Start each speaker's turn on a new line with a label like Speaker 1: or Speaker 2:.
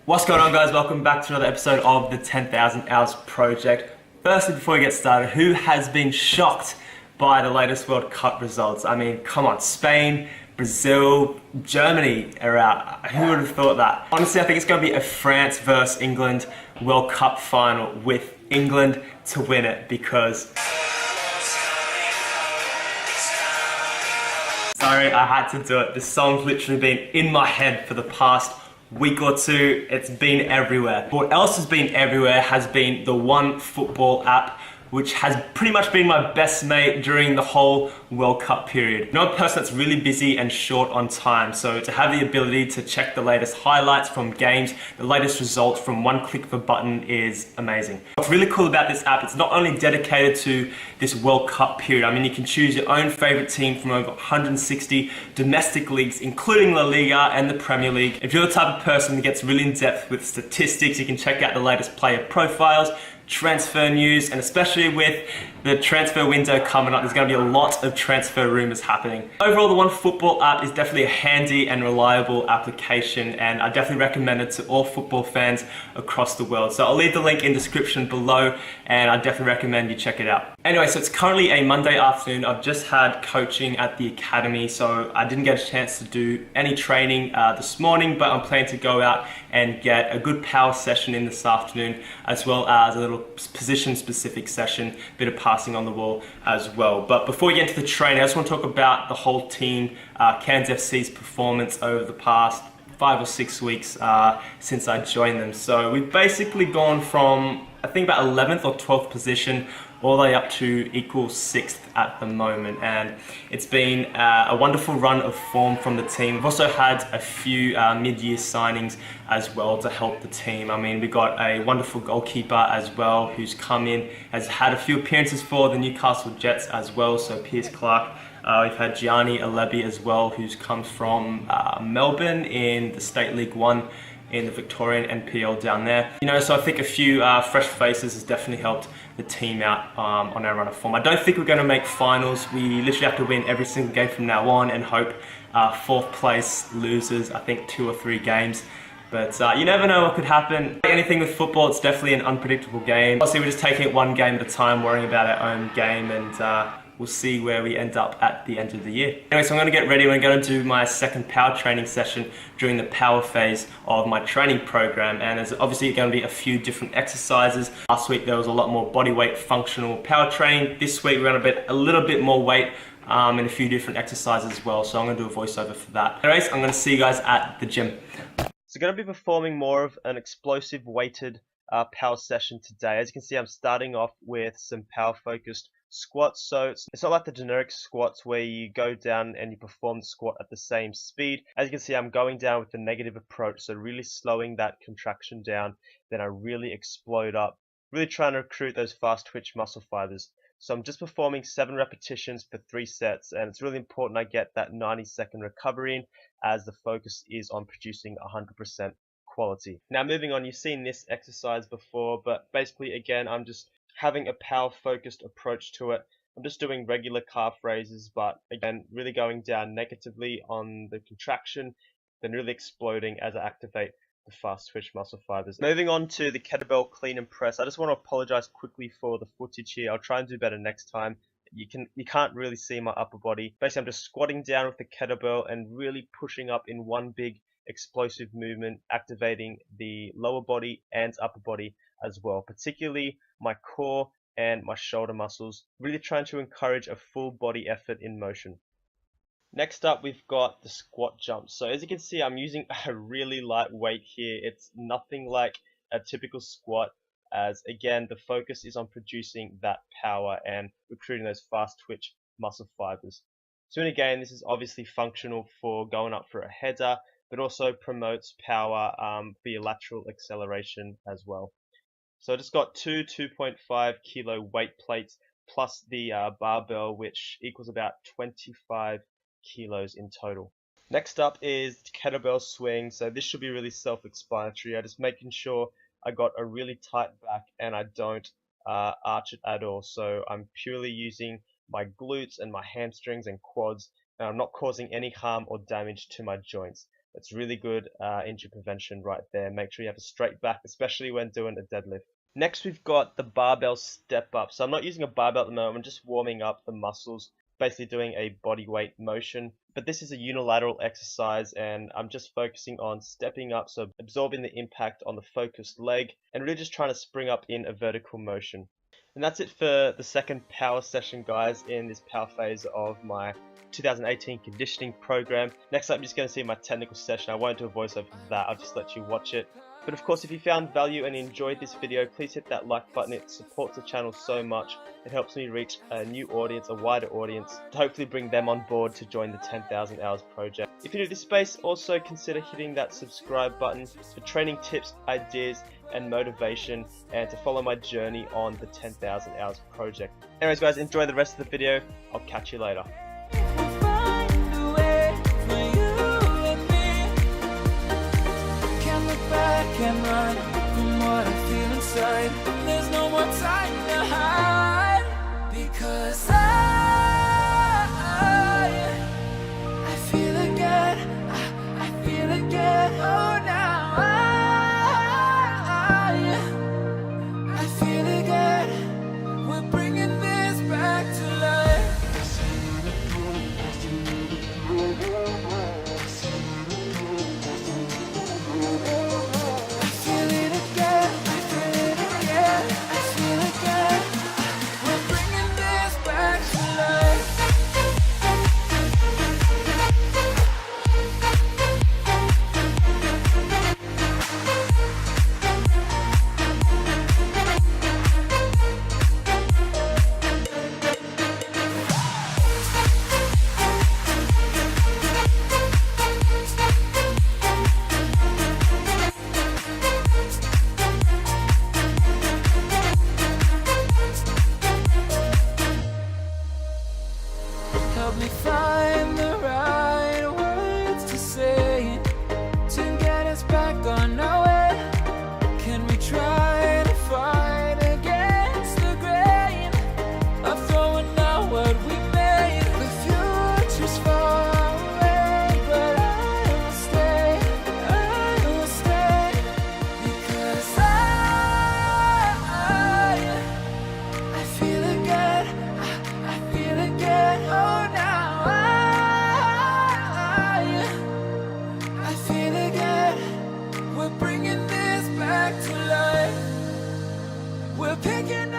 Speaker 1: What's going on, guys? Welcome back to another episode of the 10,000 Hours Project. Firstly, before we get started, who has been shocked by the latest World Cup results? I mean, come on, Spain, Brazil, Germany are out. Who would have thought that? Honestly, I think it's going to be a France versus England World Cup final with England to win it because... Sorry, I had to do it. This song's literally been in my head for the past week or two. It's been everywhere. What else has been everywhere has been the One Football app, which has pretty much been my best mate during the whole World Cup period. I'm a person that's really busy and short on time, so to have the ability to check the latest highlights from games, the latest results from one click of a button is amazing. What's really cool about this app, it's not only dedicated to this World Cup period. I mean, you can choose your own favorite team from over 160 domestic leagues, including La Liga and the Premier League. If you're the type of person that gets really in depth with statistics, you can check out the latest player profiles, transfer news, and especially with the transfer window coming up, there's going to be a lot of transfer rumors happening. Overall, the One Football app is definitely a handy and reliable application, and I definitely recommend it to all football fans across the world. So I'll leave the link in the description below, and I definitely recommend you check it out. Anyway, so it's currently a Monday afternoon. I've just had coaching at the academy, so I didn't get a chance to do any training this morning, but I'm planning to go out and get a good power session in this afternoon, as well as a little position-specific session, bit of passing on the wall as well. But before we get into the training, I just want to talk about the whole team, Cairns FC's performance over the past 5 or 6 weeks since I joined them. So we've basically gone from, I think, about 11th or 12th position all the way up to equal 6th at the moment, and it's been a wonderful run of form from the team. We've also had a few mid-year signings as well to help the team. I mean, we got a wonderful goalkeeper as well who's come in, has had a few appearances for the Newcastle Jets as well, so Piers Clark. We've had Gianni Alebi as well, who comes from Melbourne in the State League 1 in the Victorian NPL down there. You know, so I think a few fresh faces has definitely helped the team out on our run of form. I don't think we're going to make finals. We literally have to win every single game from now on and hope 4th place loses, I think, 2 or 3 games. But you never know what could happen. Like anything with football, it's definitely an unpredictable game. Obviously, we're just taking it one game at a time, worrying about our own game, and we'll see where we end up at the end of the year. Anyway, so I'm going to get ready. I'm going to do my second power training session during the power phase of my training program. And there's obviously going to be a few different exercises. Last week, there was a lot more body weight functional power training. This week, we're going to be a little bit more weight and a few different exercises as well. So I'm going to do a voiceover for that. Anyways, I'm going to see you guys at the gym. So going to be performing more of an explosive weighted power session today. As you can see, I'm starting off with some power focused squats. So it's not like the generic squats where you go down and you perform the squat at the same speed. As you can see, I'm going down with the negative approach, so really slowing that contraction down, then I really explode up, really trying to recruit those fast twitch muscle fibers. So I'm just performing 7 repetitions for 3 sets, and it's really important I get that 90-second recovery in, as the focus is on producing 100% quality. Now moving on, you've seen this exercise before, but basically again, I'm just having a power focused approach to it. I'm just doing regular calf raises, but again, really going down negatively on the contraction, then really exploding as I activate the fast twitch muscle fibers. Moving on to the kettlebell clean and press. I just want to apologize quickly for the footage here. I'll try and do better next time. You can't really see my upper body. Basically, I'm just squatting down with the kettlebell and really pushing up in one big explosive movement, activating the lower body and upper body as well, particularly my core and my shoulder muscles, really trying to encourage a full body effort in motion. Next up, we've got the squat jump. So as you can see, I'm using a really light weight here. It's nothing like a typical squat, as again, the focus is on producing that power and recruiting those fast twitch muscle fibers. So again, this is obviously functional for going up for a header, but also promotes power via lateral acceleration as well. So I just got 2.5 kilo weight plates plus the barbell, which equals about 25 kilos in total. Next up is kettlebell swing. So this should be really self-explanatory. I'm just making sure I got a really tight back and I don't arch it at all. So I'm purely using my glutes and my hamstrings and quads, and I'm not causing any harm or damage to my joints. It's really good injury prevention right there. Make sure you have a straight back, especially when doing a deadlift. Next, we've got the barbell step up. So I'm not using a barbell at the moment, I'm just warming up the muscles, basically doing a body weight motion. But this is a unilateral exercise and I'm just focusing on stepping up, so absorbing the impact on the focused leg and really just trying to spring up in a vertical motion. And that's it for the second power session, guys, in this power phase of my 2018 conditioning program. Next up, you're just going to see my technical session. I won't do a voiceover for that, I'll just let you watch it. But of course, if you found value and enjoyed this video, please hit that like button. It supports the channel so much. It helps me reach a new audience, a wider audience, to hopefully bring them on board to join the 10,000 hours project. If you're new to this space, also consider hitting that subscribe button for training tips, ideas, and motivation, and to follow my journey on the 10,000 hours project. Anyways, guys, enjoy the rest of the video. I'll catch you later.
Speaker 2: Can run from what I feel inside. There's no more time to hide, because I feel again, I feel again. Oh, now I feel again. We're bringing this back to life. Help me find the right words to say to get us back on our way. Can we try to fight against the grain of throwing out what we made? The future's far away, but I will stay, because I feel again, I feel again. Oh, now I feel again. We're bringing this back to life. We're picking